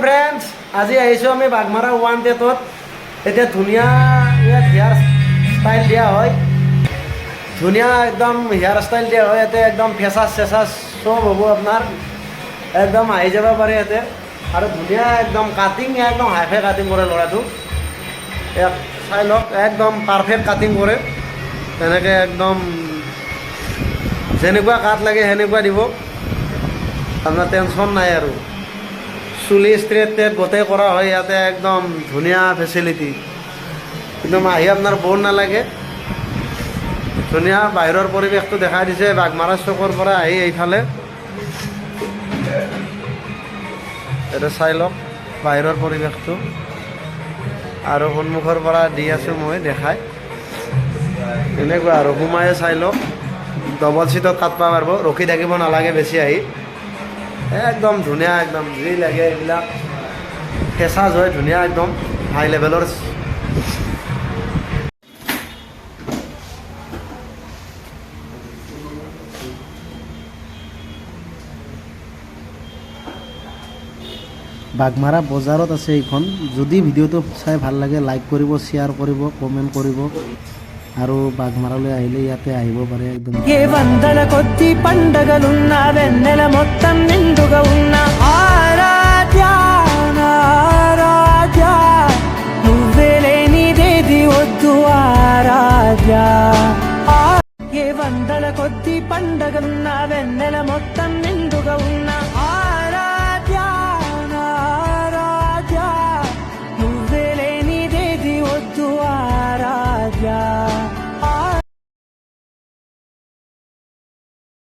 Friends, আজি আহিছোঁ আমি বাঘমাৰা ওৱান টেটত। এতিয়া ধুনীয়া ইয়াত হেয়াৰ ষ্টাইল দিয়া হয়, ধুনীয়া একদম হেয়াৰ ষ্টাইল দিয়া হয়। ইয়াতে একদম ফেচাছ চেচাছ চব হ'ব আপোনাৰ, একদম আহি যাব পাৰে ইয়াতে। আৰু ধুনীয়া একদম কাটিং, একদম হাইফাই কাটিং কৰে ল'ৰাটো। ইয়াক চাই লওক, একদম পাৰফেক্ট কাটিং কৰে। তেনেকৈ একদম যেনেকুৱা কাট লাগে সেনেকুৱা দিব, আপোনাৰ টেনশ্যন নাই আৰু। চুলি ষ্ট্ৰেট ট্ৰেট গোটেই কৰা হয় ইয়াতে, একদম ধুনীয়া ফেচিলিটি। একদম আহি আপোনাৰ বৰ নালাগে, ধুনীয়া বাহিৰৰ পৰিৱেশটো দেখাই দিছে। বাঘমাৰা চকৰ পৰা আহি এইফালে এইটো চাই লওক বাহিৰৰ পৰিৱেশটো, আৰু সন্মুখৰ পৰা দি আছোঁ মই দেখাই। এনেকুৱা আৰু সোমাই চাই লওক, ডবল চিটত কাটব পাৰিব, ৰখি থাকিব নালাগে বেছি আহি। একদম ধুনীয়া, একদম যি লাগে এইবিলাক ফেচাজ হয়, ধুনীয়া একদম হাই লেভেলৰ। বাঘমাৰা বজাৰত আছে এইখন। যদি ভিডিঅ'টো চাই ভাল লাগে লাইক কৰিব, শ্বেয়াৰ কৰিব, কমেণ্ট কৰিব, আৰু বাঘমাৰালৈ আহিলে ইয়াতে আহিব পাৰে। একদম ఏ వందల కొద్ది పండగలున్న వెన్నెల మొత్తం నిండుగా ఉన్న ఆరాధ్య ఆరాధ్య, నువ్వే లేనిదేది వద్దు ఆరాధ్య. ఏ వందల కొద్ది పండగలున్న వెన్నెల మొత్తం నిండుగా ఉన్న